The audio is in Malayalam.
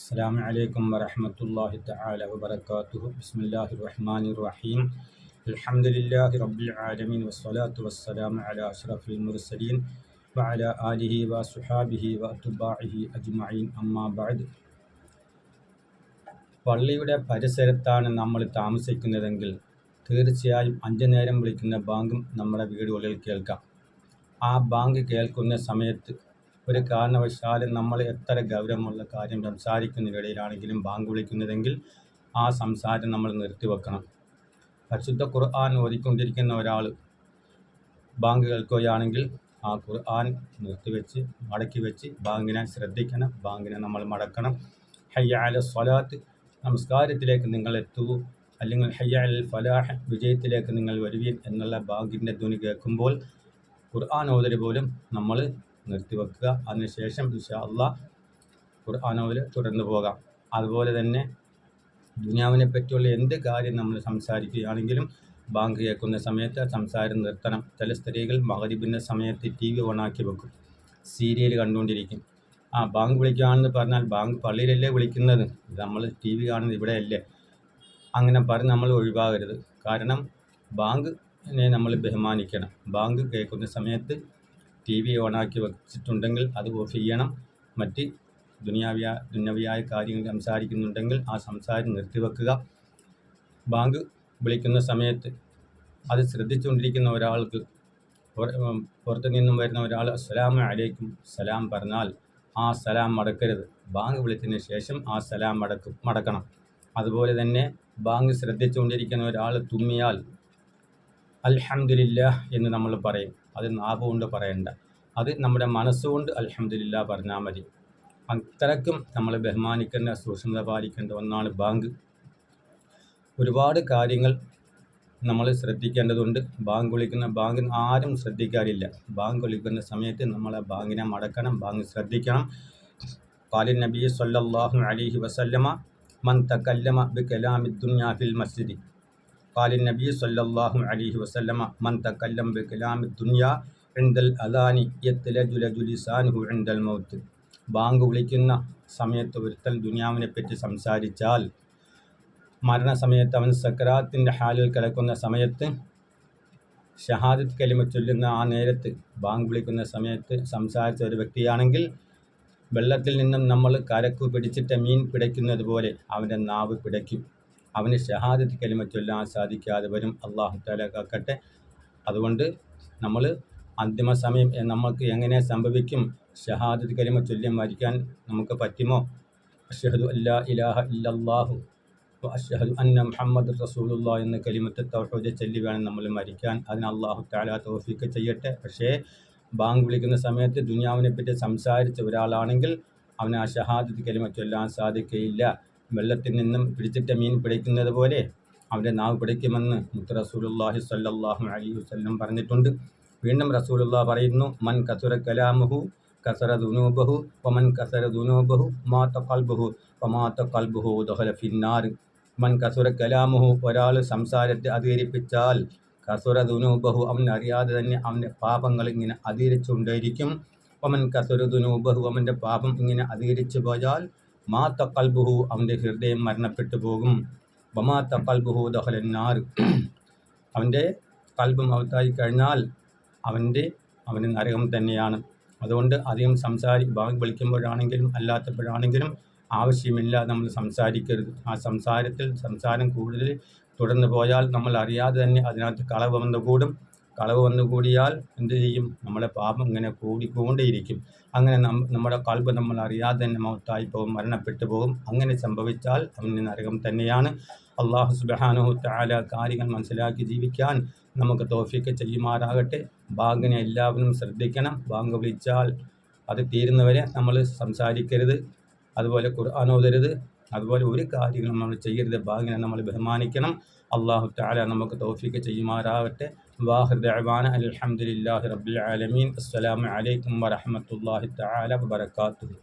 السلام عليكم ورحمة الله تعالى وبركاته. بسم الله الرحمن الرحيم. الحمد لله رب العالمين والصلاة والسلام على أشرف المرسلين وعلى آله وصحابه وأتباعه أجمعين أما بعد. പള്ളിയുടെ പരിസരത്താണ് നമ്മൾ താമസിക്കുന്നതെങ്കിൽ തീർച്ചയായും 5 നേരം വിളിക്കുന്ന ബാങ്കും നമ്മുടെ വീടുകളിൽ കേൾക്കാം. ആ ബാങ്ക് കേൾക്കുന്ന സമയത്ത് ഒരു കാരണവശാലും നമ്മൾ എത്ര ഗൗരവമുള്ള കാര്യം സംസാരിക്കുന്നതിനിടയിലാണെങ്കിലും ബാങ്ക് വിളിക്കുന്നതെങ്കിൽ ആ സംസാരം നമ്മൾ നിർത്തിവെക്കണം. പരിശുദ്ധ ഖുർആൻ ഓതിക്കൊണ്ടിരിക്കുന്ന ഒരാൾ ബാങ്ക് കേൾക്കുകയാണെങ്കിൽ ആ ഖുർആൻ നിർത്തിവെച്ച് മടക്കി വെച്ച് ബാങ്കിനെ ശ്രദ്ധിക്കണം, ബാങ്കിനെ നമ്മൾ മടക്കണം. ഹയ്യ അല സ്വലാത്ത്, നമസ്കാരത്തിലേക്ക് നിങ്ങൾ എത്തൂ, അല്ലെങ്കിൽ ഹയ്യ അൽ ഫലാഹ്, വിജയത്തിലേക്ക് നിങ്ങൾ വരുവീൻ എന്നുള്ള ബാങ്കിൻ്റെ ധ്വനി കേൾക്കുമ്പോൾ ഖുർആൻ ഓതൽ പോലും നമ്മൾ നിർത്തിവെക്കുക. അതിനുശേഷം ഇൻഷാ അല്ലാഹ് ഖുർആൻ ഓതൽ തുടർന്നു പോകാം. അതുപോലെ തന്നെ ദുനിയാവിനെ പറ്റിയുള്ള എന്ത് കാര്യം നമ്മൾ സംസാരിക്കുകയാണെങ്കിലും ബാങ്ക് കേൾക്കുന്ന സമയത്ത് സംസാരം നിർത്തണം. ചില സ്ത്രീകൾ മഗ്‌രിബിൻ്റെ സമയത്ത് TV ഓണാക്കി വെക്കും, സീരിയൽ കണ്ടുകൊണ്ടിരിക്കും. ബാങ്ക് വിളിക്കുകയാണെന്ന് പറഞ്ഞാൽ ബാങ്ക് പള്ളിയിലല്ലേ വിളിക്കുന്നത്, നമ്മൾ TV കാണുന്നത് ഇവിടെയല്ലേ, അങ്ങനെ പറഞ്ഞ് നമ്മൾ ഒഴിവാകരുത്. കാരണം ബാങ്കിനെ നമ്മൾ ബഹുമാനിക്കണം. ബാങ്ക് കേൾക്കുന്ന സമയത്ത് TV ഓണാക്കി വെച്ചിട്ടുണ്ടെങ്കിൽ അത് ഓഫ് ചെയ്യണം. മറ്റ് ദുന്യവിയായ കാര്യങ്ങൾ സംസാരിക്കുന്നുണ്ടെങ്കിൽ ആ സംസാരം നിർത്തിവെക്കുക. ബാങ്ക് വിളിക്കുന്ന സമയത്ത് അത് ശ്രദ്ധിച്ചുകൊണ്ടിരിക്കുന്ന ഒരാൾക്ക് പുറത്തു നിന്നും വരുന്ന ഒരാൾ അസ്സലാമു അലൈക്കും സലാം പറഞ്ഞാൽ ആ സലാം മടക്കരുത്. ബാങ്ക് വിളിച്ചതിന് ശേഷം ആ സലാം മടക്കണം. അതുപോലെ തന്നെ ബാങ്ക് ശ്രദ്ധിച്ചുകൊണ്ടിരിക്കുന്ന ഒരാൾ തുമ്മിയാൽ അൽഹംദുലില്ലാഹ് എന്ന് നമ്മൾ പറയും. അത് നാവ് കൊണ്ട് പറയണ്ട, അത് നമ്മുടെ മനസ്സുകൊണ്ട് അൽഹംദുലില്ലാഹ് പറഞ്ഞാൽ മതി. അത്രയ്ക്കും നമ്മൾ ബഹുമാനിക്കേണ്ട, സൂക്ഷ്മത പാലിക്കേണ്ട ഒന്നാണ് ബാങ്ക്. ഒരുപാട് കാര്യങ്ങൾ നമ്മൾ ശ്രദ്ധിക്കേണ്ടതുണ്ട്. ബാങ്ക് ആരും ശ്രദ്ധിക്കാറില്ല. ബാങ്ക് വിളിക്കുന്ന സമയത്ത് നമ്മൾ ആ ബാങ്കിനെ മടക്കണം, ബാങ്ക് ശ്രദ്ധിക്കണം. ഖാല നബി സല്ലല്ലാഹു അലൈഹി വസല്ലമ മൻ തകല്ലമ ബികലാമി ദുനിയ ഫിൽ മസ്ജിദ്. ഖാല നബി സല്ലല്ലാഹു അലൈഹി വസല്ലമ മൻ തകല്ലമ ബികലാമി ദുനിയ ഇൻദൽ അദാനി യത്ലജു ലിസാനുഹു ഇൻദൽ മൗത്ത്. ബാങ്ക് വിളിക്കുന്ന സമയത്ത് ഒരുത്തൻ ദുനിയാവിനെ പറ്റി സംസാരിച്ചാൽ മരണസമയത്ത് അവൻ സക്രാത്തിൻ്റെ ഹാലിൽ കിടക്കുന്ന സമയത്ത് ഷഹാദത്ത് കലിമ ചൊല്ലുന്ന ആ നേരത്ത് ബാങ്ക് വിളിക്കുന്ന സമയത്ത് സംസാരിച്ച ഒരു വ്യക്തിയാണെങ്കിൽ വെള്ളത്തിൽ നിന്നും നമ്മൾ കരക്ക് പിടിച്ചിട്ട് മീൻ പിടയ്ക്കുന്നത് പോലെ അവൻ്റെ നാവ് പിടയ്ക്കും. അവന് ഷഹാദത്ത് കലിമ ചൊല്ലാൻ സാധിക്കാതെ വരും. അല്ലാഹു തആല കാക്കട്ടെ. അതുകൊണ്ട് നമ്മൾ അന്തിമ സമയം നമുക്ക് എങ്ങനെ സംഭവിക്കും? ഷഹാദത്ത് കലിമ ചൊല്ലി മരിക്കാൻ നമുക്ക് പറ്റുമോ? അഷ്ഹദു അല്ലാ ഇലാഹ ഇല്ലല്ലാഹു വ അഷ്ഹദു അന്ന മുഹമ്മദ് റസൂലുള്ളാഹി എന്ന കലിമത്ത് തൗഹീദ് ചൊല്ലി വേണം നമ്മൾ മരിക്കാൻ. അതിന് അല്ലാഹു തആല തൗഫീഖ് ചെയ്യട്ടെ. പക്ഷേ ബാങ്ക് വിളിക്കുന്ന സമയത്ത് ദുനിയാവിനെ പറ്റി സംസാരിച്ച ഒരാളാണെങ്കിൽ അവന് ആ ഷഹാദത്ത് കലിമ ചൊല്ലാൻ സാധിക്കുകയില്ല. വെള്ളത്തിൽ നിന്നും പിടിച്ചിട്ട് മീൻ പിടിക്കുന്നത് പോലെ അവൻ്റെ നാവ് പിടിക്കുമെന്ന് മുത്ത് റസൂലുള്ളാഹി സ്വല്ലല്ലാഹു അലൈഹി വസല്ലം പറഞ്ഞിട്ടുണ്ട്. വീണ്ടും റസൂലുള്ളാഹി പറയുന്നു, മൻ കസുറ കലാമുഹു കസറ ദുനൂബഹു വമൻ കസറ ദുനൂബഹു മാത ഖൽബുഹു വമാത ഖൽബുഹു ദഖല ഫിന്നാർ. മൻ കസുറ കലാമുഹു, ഒരാൾ സംസാരത്തെ അധികരിപ്പിച്ചാൽ കസുറ ദുനൂബഹു, അവൻ അറിയാതെ തന്നെ അവൻ്റെ പാപങ്ങൾ ഇങ്ങനെ അധികരിച്ചുകൊണ്ടേയിരിക്കും. വമൻ കസുറ ദുനൂബഹു, അവൻ്റെ പാപം ഇങ്ങനെ അധികരിച്ചു പോയാൽ മാത ഖൽബുഹു, അവൻ്റെ ഹൃദയം മരണപ്പെട്ടു പോകും. വമാത ഖൽബുഹു ദഖലന്നാർ, അവൻ്റെ ഖൽബ് മൗത്തായി കഴിഞ്ഞാൽ അവന് നരകം തന്നെയാണ്. അതുകൊണ്ട് അധികം ബാങ്ക് വിളിക്കുമ്പോഴാണെങ്കിലും അല്ലാത്തപ്പോഴാണെങ്കിലും ആവശ്യമില്ല നമ്മൾ സംസാരിക്കരുത്. ആ സംസാരം കൂടുതൽ തുടർന്നു പോയാൽ നമ്മൾ അറിയാതെ തന്നെ അതിനകത്ത് കളവ് വന്നുകൂടിയാൽ എന്ത് ചെയ്യും? നമ്മുടെ പാപം ഇങ്ങനെ കൂടിക്കൊണ്ടേയിരിക്കും. അങ്ങനെ നമ്മുടെ ഖൽബ് നമ്മൾ അറിയാതെ തന്നെ മൗത്തായി പോകും, മരണപ്പെട്ടു പോകും. അങ്ങനെ സംഭവിച്ചാൽ അവന് നരകം തന്നെയാണ്. അല്ലാഹു സുബ്ഹാനഹു തആല കാര്യങ്ങൾ മനസ്സിലാക്കി ജീവിക്കാൻ നമുക്ക് തൗഫീഖ് ചെയ്യുമാറാകട്ടെ. ബാങ്കിനെ എല്ലാവരും ശ്രദ്ധിക്കണം. ബാങ്ക് വിളിച്ചാൽ അത് തീരുന്നവരെ നമ്മൾ സംസാരിക്കരുത്, അതുപോലെ ഖുർആൻ ഓതരുത്, അതുപോലെ ഒരു കാര്യങ്ങളും നമ്മൾ ചെയ്യരുത്. ബാങ്കിനെ നമ്മൾ ബഹുമാനിക്കണം. അല്ലാഹു തആല നമുക്ക് തൗഫീഖ് ചെയ്യുമാറാകട്ടെ. വാഹിർ ദഅവാന അൽഹംദുലില്ലാഹി റബ്ബിൽ ആലമീൻ. അസ്സലാമു അലൈക്കും വറഹ്മത്തുള്ളാഹി തആല വബറകാതുഹു.